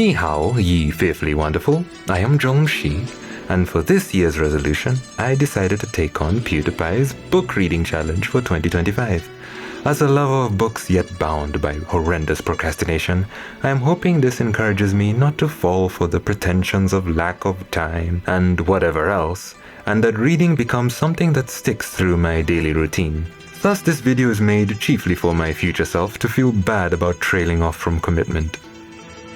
Ni hao, ye fearfully wonderful. I am Zhongxi, and for this year's resolution, I decided to take on PewDiePie's book reading challenge for 2025. As a lover of books yet bound by horrendous procrastination, I am hoping this encourages me not to fall for the pretensions of lack of time and whatever else, and that reading becomes something that sticks through my daily routine. Thus, this video is made chiefly for my future self to feel bad about trailing off from commitment.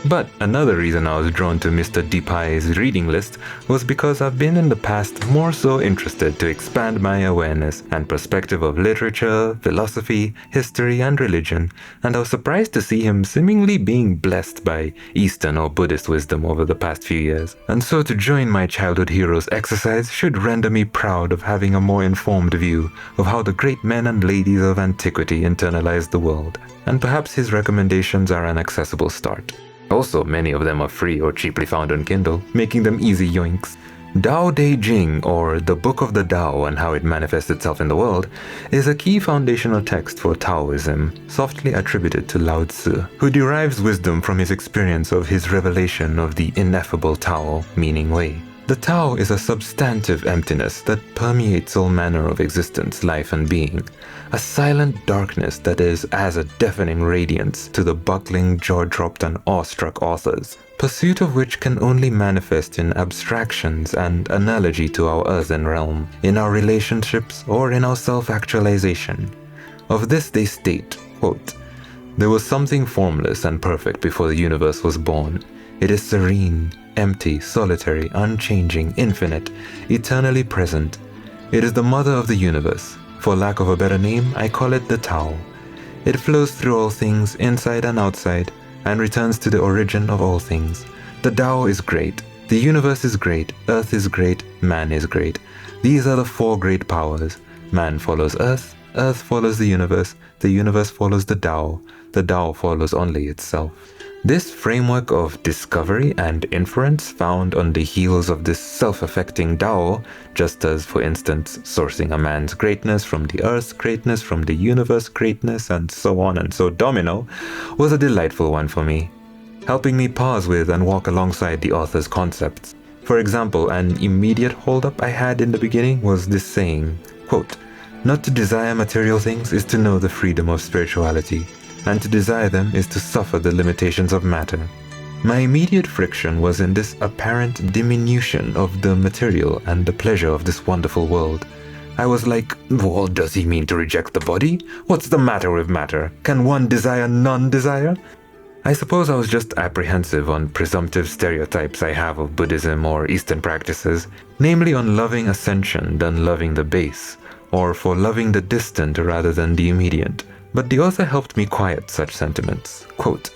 But another reason I was drawn to Mr. Deepai's reading list was because I've been in the past more so interested to expand my awareness and perspective of literature, philosophy, history, and religion, and I was surprised to see him seemingly being blessed by Eastern or Buddhist wisdom over the past few years. And so to join my childhood hero's exercise should render me proud of having a more informed view of how the great men and ladies of antiquity internalized the world, and perhaps his recommendations are an accessible start. Also, many of them are free or cheaply found on Kindle, making them easy yoinks. Tao Te Ching, or the Book of the Tao and How It Manifests Itself in the World, is a key foundational text for Taoism, softly attributed to Lao Tzu, who derives wisdom from his experience of his revelation of the ineffable Tao, meaning way. The Tao is a substantive emptiness that permeates all manner of existence, life, and being. A silent darkness that is as a deafening radiance to the buckling, jaw-dropped, and awestruck authors, pursuit of which can only manifest in abstractions and analogy to our earthen realm, in our relationships, or in our self-actualization. Of this they state, quote, "There was something formless and perfect before the universe was born. It is serene, empty, solitary, unchanging, infinite, eternally present. It is the mother of the universe. For lack of a better name, I call it the Tao. It flows through all things, inside and outside, and returns to the origin of all things. The Tao is great. The universe is great. Earth is great. Man is great. These are the four great powers. Man follows Earth. Earth follows the universe follows the Tao follows only itself." This framework of discovery and inference found on the heels of this self-affecting Tao, just as, for instance, sourcing a man's greatness from the Earth's greatness, from the universe greatness, and so on and so domino, was a delightful one for me, helping me pause with and walk alongside the author's concepts. For example, an immediate hold-up I had in the beginning was this saying, quote, "Not to desire material things is to know the freedom of spirituality, and to desire them is to suffer the limitations of matter." My immediate friction was in this apparent diminution of the material and the pleasure of this wonderful world. I was like, well, does he mean to reject the body? What's the matter with matter? Can one desire non-desire? I suppose I was just apprehensive on presumptive stereotypes I have of Buddhism or Eastern practices, namely on loving ascension than loving the base, or for loving the distant rather than the immediate. But the author helped me quiet such sentiments. Quote,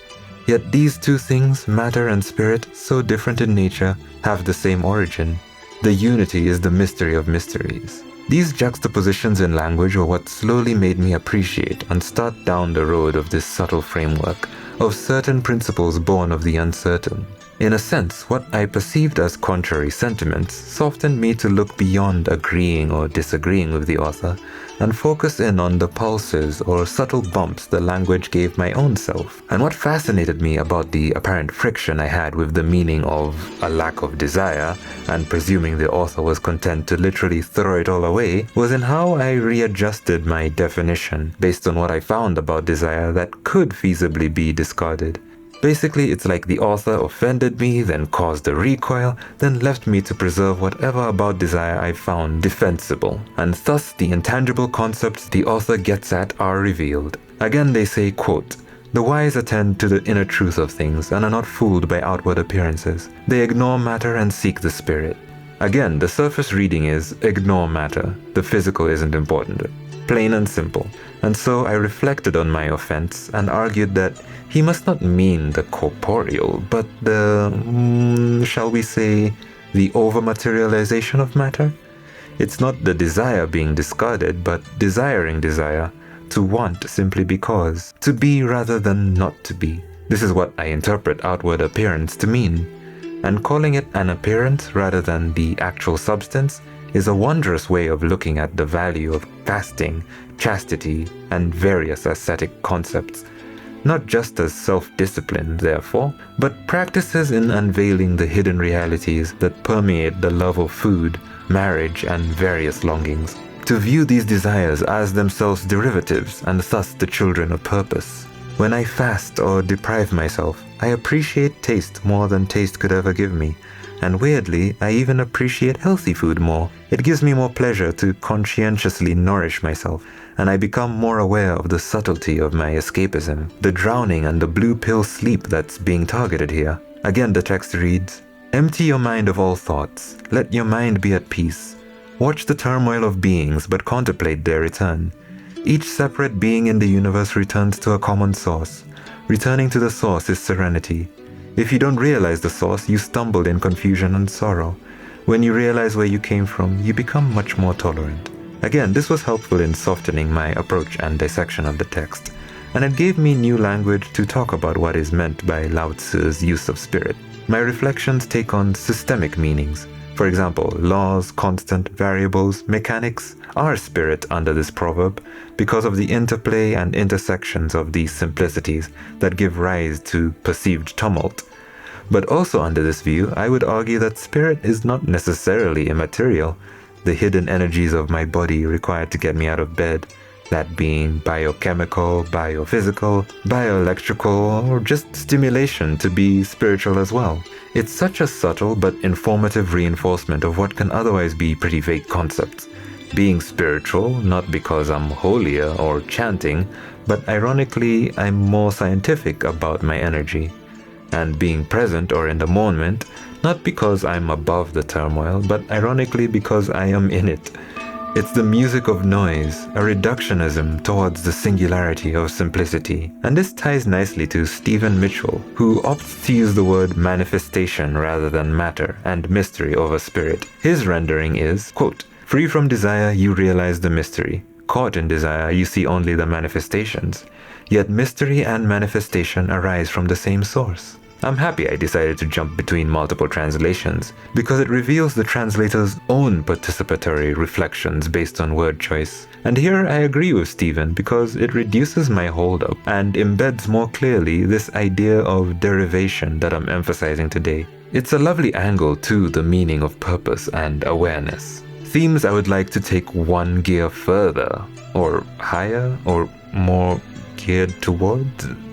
"Yet these two things, matter and spirit, so different in nature, have the same origin. The unity is the mystery of mysteries." These juxtapositions in language were what slowly made me appreciate and start down the road of this subtle framework, of certain principles born of the uncertain. In a sense, what I perceived as contrary sentiments softened me to look beyond agreeing or disagreeing with the author and focus in on the pulses or subtle bumps the language gave my own self. And what fascinated me about the apparent friction I had with the meaning of a lack of desire, and presuming the author was content to literally throw it all away, was in how I readjusted my definition based on what I found about desire that could feasibly be discarded. Basically, it's like the author offended me, then caused a recoil, then left me to preserve whatever about desire I found defensible. And thus, the intangible concepts the author gets at are revealed. Again, they say, quote, "The wise attend to the inner truth of things and are not fooled by outward appearances. They ignore matter and seek the spirit." Again, the surface reading is ignore matter. The physical isn't important. Plain and simple. And so I reflected on my offense and argued that he must not mean the corporeal, but the, shall we say, the over-materialization of matter? It's not the desire being discarded, but desiring desire, to want simply because, to be rather than not to be. This is what I interpret outward appearance to mean, and calling it an appearance rather than the actual substance is a wondrous way of looking at the value of fasting, chastity, and various ascetic concepts. not just as self-discipline, therefore, but practices in unveiling the hidden realities that permeate the love of food, marriage, and various longings. To view these desires as themselves derivatives and thus the children of purpose. When I fast or deprive myself, I appreciate taste more than taste could ever give me. And weirdly, I even appreciate healthy food more. It gives me more pleasure to conscientiously nourish myself, and I become more aware of the subtlety of my escapism, the drowning and the blue pill sleep that's being targeted here. Again, the text reads, "Empty your mind of all thoughts. Let your mind be at peace. Watch the turmoil of beings, but contemplate their return. Each separate being in the universe returns to a common source. Returning to the source is serenity. If you don't realize the source, you stumble in confusion and sorrow. When you realize where you came from, you become much more tolerant." Again, this was helpful in softening my approach and dissection of the text, and it gave me new language to talk about what is meant by Lao Tzu's use of spirit. My reflections take on systemic meanings. For example, laws, constant variables, mechanics are spirit under this proverb because of the interplay and intersections of these simplicities that give rise to perceived tumult. But also under this view, I would argue that spirit is not necessarily immaterial. The hidden energies of my body required to get me out of bed, that being biochemical, biophysical, bioelectrical, or just stimulation to be spiritual as well. It's such a subtle but informative reinforcement of what can otherwise be pretty vague concepts. Being spiritual, not because I'm holier or chanting, but ironically, I'm more scientific about my energy. And being present or in the moment, not because I'm above the turmoil, but ironically because I am in it. It's the music of noise, a reductionism towards the singularity of simplicity. And this ties nicely to Stephen Mitchell, who opts to use the word manifestation rather than matter and mystery over spirit. His rendering is, quote, "Free from desire, you realize the mystery. Caught in desire, you see only the manifestations. Yet mystery and manifestation arise from the same source." I'm happy I decided to jump between multiple translations because it reveals the translator's own participatory reflections based on word choice. And here I agree with Stephen because it reduces my hold-up and embeds more clearly this idea of derivation that I'm emphasizing today. It's a lovely angle to the meaning of purpose and awareness. Themes I would like to take one gear further, or higher, or more geared toward.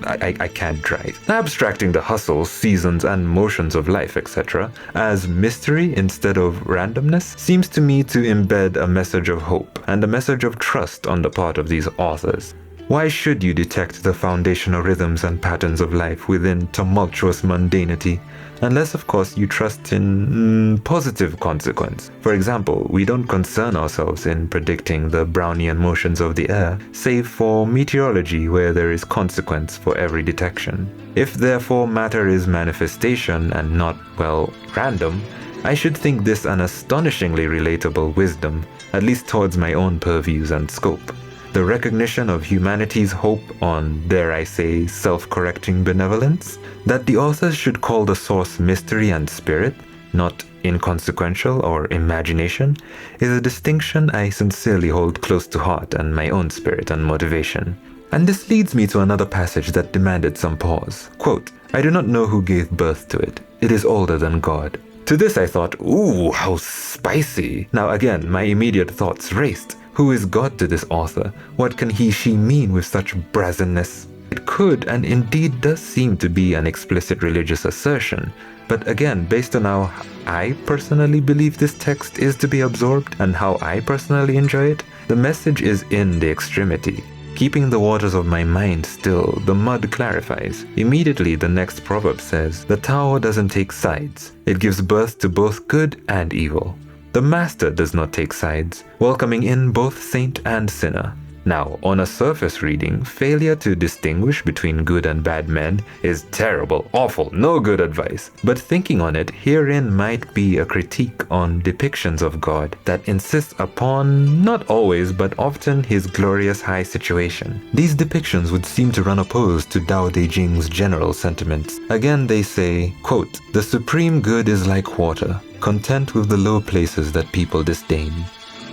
I can't drive. Abstracting the hustle, seasons, and motions of life, etc., as mystery instead of randomness seems to me to embed a message of hope and a message of trust on the part of these authors. Why should you detect the foundational rhythms and patterns of life within tumultuous mundanity? Unless, of course, you trust in positive consequence. For example, we don't concern ourselves in predicting the Brownian motions of the air, save for meteorology where there is consequence for every detection. If therefore matter is manifestation and not, well, random, I should think this an astonishingly relatable wisdom, at least towards my own purviews and scope. The recognition of humanity's hope on, dare I say, self-correcting benevolence, that the authors should call the source mystery and spirit, not inconsequential or imagination, is a distinction I sincerely hold close to heart and my own spirit and motivation. And this leads me to another passage that demanded some pause. Quote, "I do not know who gave birth to it. It is older than God." To this I thought, ooh, how spicy. Now again, my immediate thoughts raced. Who is God to this author? What can he/she mean with such brazenness? It could, and indeed does seem to be an explicit religious assertion, but again, based on how I personally believe this text is to be absorbed and how I personally enjoy it, the message is in the extremity. Keeping the waters of my mind still, the mud clarifies. Immediately the next proverb says, "The Tao doesn't take sides. It gives birth to both good and evil." The master does not take sides, welcoming in both saint and sinner. Now, on a surface reading, failure to distinguish between good and bad men is terrible, awful, no good advice. But thinking on it, herein might be a critique on depictions of God that insists upon, not always, but often, his glorious high situation. These depictions would seem to run opposed to Tao Te Ching's general sentiments. Again, they say, quote, "The supreme good is like water, content with the low places that people disdain."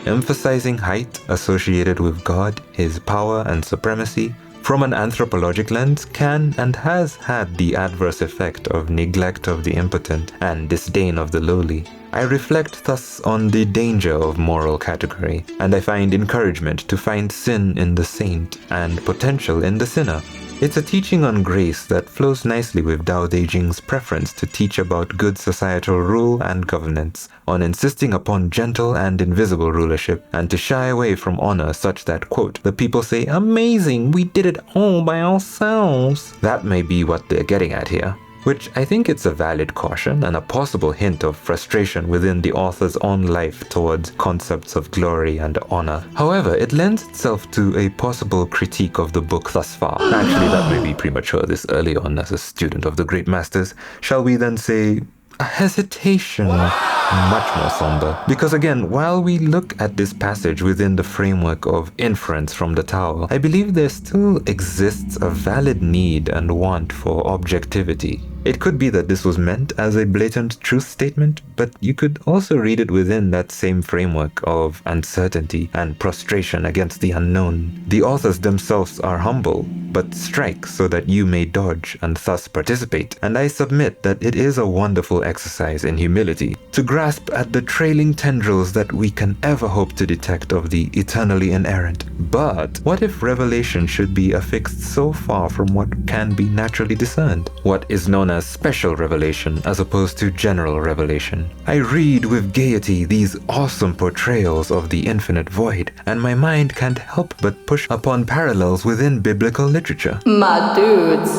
Emphasizing height associated with God, his power and supremacy, from an anthropologic lens, can and has had the adverse effect of neglect of the impotent and disdain of the lowly. I reflect thus on the danger of moral category, and I find encouragement to find sin in the saint and potential in the sinner. It's a teaching on grace that flows nicely with Tao Te Ching's preference to teach about good societal rule and governance, on insisting upon gentle and invisible rulership, and to shy away from honor such that, quote, the people say, amazing, we did it all by ourselves. That may be what they're getting at here. Which I think it's a valid caution and a possible hint of frustration within the author's own life towards concepts of glory and honor. However, it lends itself to a possible critique of the book thus far. Actually, that may be premature this early on as a student of the great masters. Shall we then say a hesitation? Much more somber. Because again, while we look at this passage within the framework of inference from the Tao, I believe there still exists a valid need and want for objectivity. It could be that this was meant as a blatant truth statement, but you could also read it within that same framework of uncertainty and prostration against the unknown. The authors themselves are humble, but strike so that you may dodge and thus participate. And I submit that it is a wonderful exercise in humility to grasp at the trailing tendrils that we can ever hope to detect of the eternally inerrant. But what if revelation should be affixed so far from what can be naturally discerned? What is known as special revelation as opposed to general revelation. I read with gaiety these awesome portrayals of the infinite void, and my mind can't help but push upon parallels within biblical literature. My dudes,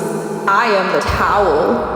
I am the towel.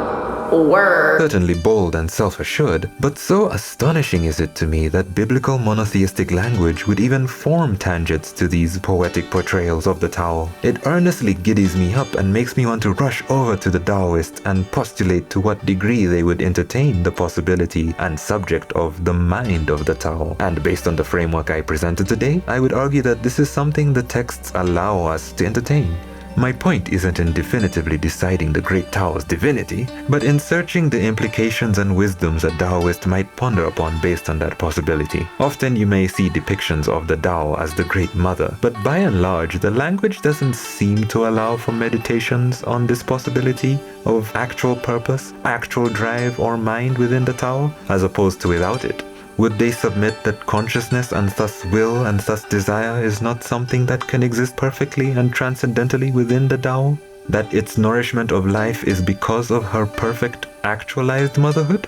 Word. Certainly bold and self-assured, but so astonishing is it to me that biblical monotheistic language would even form tangents to these poetic portrayals of the Tao. It earnestly giddies me up and makes me want to rush over to the Taoist and postulate to what degree they would entertain the possibility and subject of the mind of the Tao. And based on the framework I presented today, I would argue that this is something the texts allow us to entertain. My point isn't in definitively deciding the great Tao's divinity, but in searching the implications and wisdoms a Taoist might ponder upon based on that possibility. Often you may see depictions of the Tao as the Great Mother, but by and large the language doesn't seem to allow for meditations on this possibility of actual purpose, actual drive or mind within the Tao, as opposed to without it. Would they submit that consciousness and thus will and thus desire is not something that can exist perfectly and transcendentally within the Tao? That its nourishment of life is because of her perfect actualized motherhood?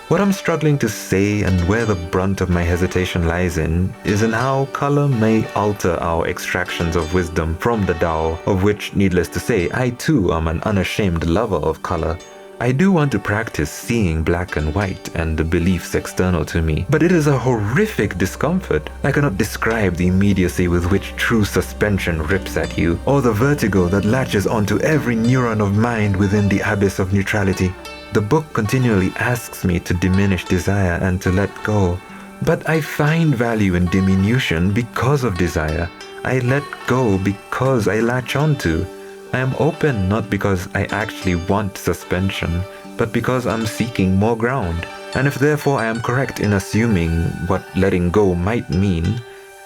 What I'm struggling to say and where the brunt of my hesitation lies in is in how color may alter our extractions of wisdom from the Tao, of which, needless to say, I too am an unashamed lover of color. I do want to practice seeing black and white and the beliefs external to me, but it is a horrific discomfort. I cannot describe the immediacy with which true suspension rips at you, or the vertigo that latches onto every neuron of mind within the abyss of neutrality. The book continually asks me to diminish desire and to let go, but I find value in diminution because of desire. I let go because I latch onto. I am open not because I actually want suspension, but because I'm seeking more ground. And if therefore I am correct in assuming what letting go might mean,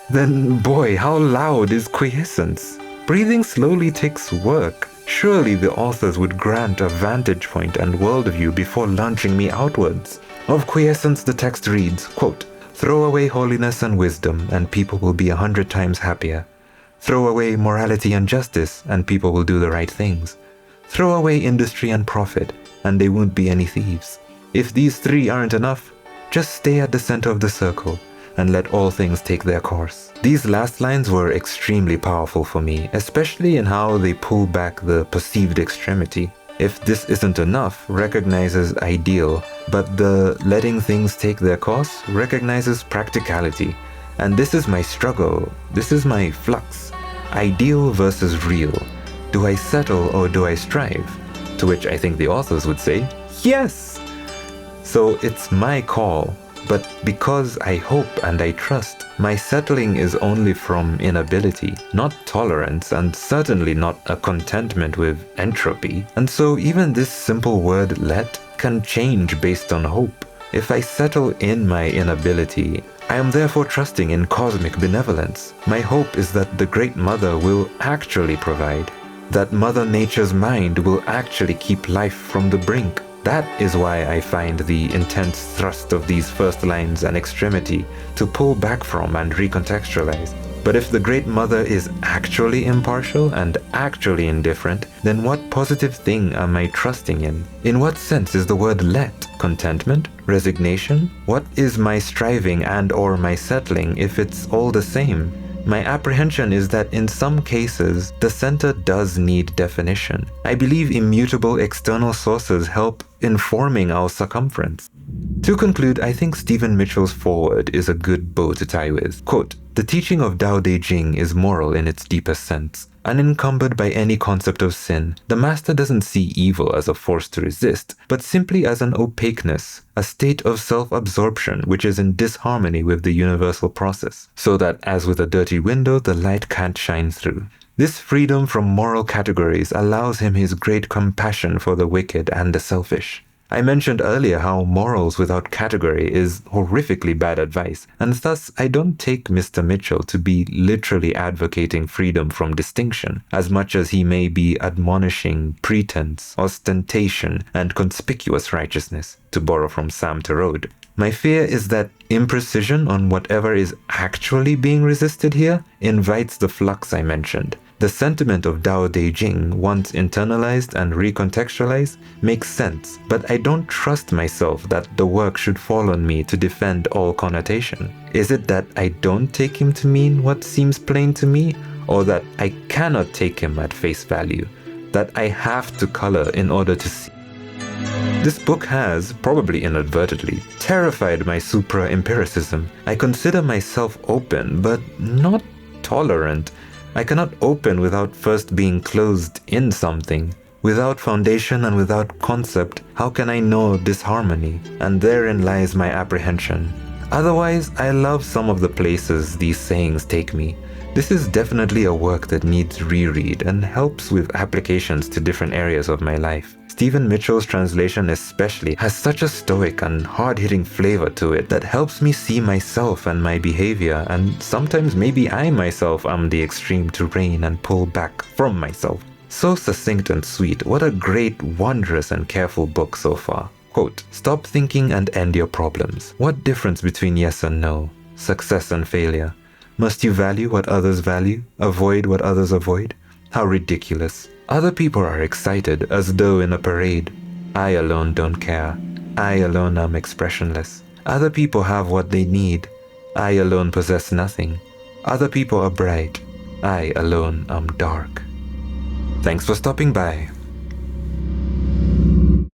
then boy, how loud is quiescence? Breathing slowly takes work. Surely the authors would grant a vantage point and worldview before launching me outwards. Of quiescence the text reads, quote, "Throw away holiness and wisdom, and people will be 100 times happier. Throw away morality and justice, and people will do the right things. Throw away industry and profit, and they won't be any thieves. If these three aren't enough, just stay at the center of the circle and let all things take their course." These last lines were extremely powerful for me, especially in how they pull back the perceived extremity. If this isn't enough recognizes ideal, but the letting things take their course recognizes practicality. And this is my struggle, this is my flux. Ideal versus real. Do I settle or do I strive? To which I think the authors would say, yes! So it's my call, but because I hope and I trust, my settling is only from inability, not tolerance, and certainly not a contentment with entropy. And so even this simple word let can change based on hope. If I settle in my inability, I am therefore trusting in cosmic benevolence. My hope is that the Great Mother will actually provide. that Mother Nature's mind will actually keep life from the brink. That is why I find the intense thrust of these first lines an extremity to pull back from and recontextualize. But if the Great Mother is actually impartial and actually indifferent, then what positive thing am I trusting in? In what sense is the word let? Contentment? Resignation? What is my striving and/or my settling if it's all the same? My apprehension is that in some cases, the center does need definition. I believe immutable external sources help informing our circumference. To conclude, I think Stephen Mitchell's foreword is a good bow to tie with. Quote, "The teaching of Tao Te Ching is moral in its deepest sense. Unencumbered by any concept of sin, the master doesn't see evil as a force to resist, but simply as an opaqueness, a state of self-absorption which is in disharmony with the universal process, so that as with a dirty window, the light can't shine through. This freedom from moral categories allows him his great compassion for the wicked and the selfish. I mentioned earlier how morals without category is horrifically bad advice, and thus I don't take Mr. Mitchell to be literally advocating freedom from distinction, as much as he may be admonishing pretense, ostentation, and conspicuous righteousness, to borrow from Sam Torode. My fear is that imprecision on whatever is actually being resisted here invites the flux I mentioned. The sentiment of Tao Te Ching, once internalized and recontextualized, makes sense, but I don't trust myself that the work should fall on me to defend all connotation. Is it that I don't take him to mean what seems plain to me, or that I cannot take him at face value, that I have to color in order to see? This book has, probably inadvertently, terrified my supra-empiricism. I consider myself open, but not tolerant. I cannot open without first being closed in something. Without foundation and without concept, how can I know disharmony? And therein lies my apprehension. Otherwise, I love some of the places these sayings take me. This is definitely a work that needs reread and helps with applications to different areas of my life. Stephen Mitchell's translation especially has such a stoic and hard-hitting flavor to it that helps me see myself and my behavior, and sometimes maybe I myself am the extreme to rein and pull back from myself. So succinct and sweet, what a great, wondrous and careful book so far. Quote, "Stop thinking and end your problems. What difference between yes and no? Success and failure? Must you value what others value? Avoid what others avoid? How ridiculous. Other people are excited as though in a parade. I alone don't care. I alone am expressionless. Other people have what they need. I alone possess nothing. Other people are bright. I alone am dark." Thanks for stopping by.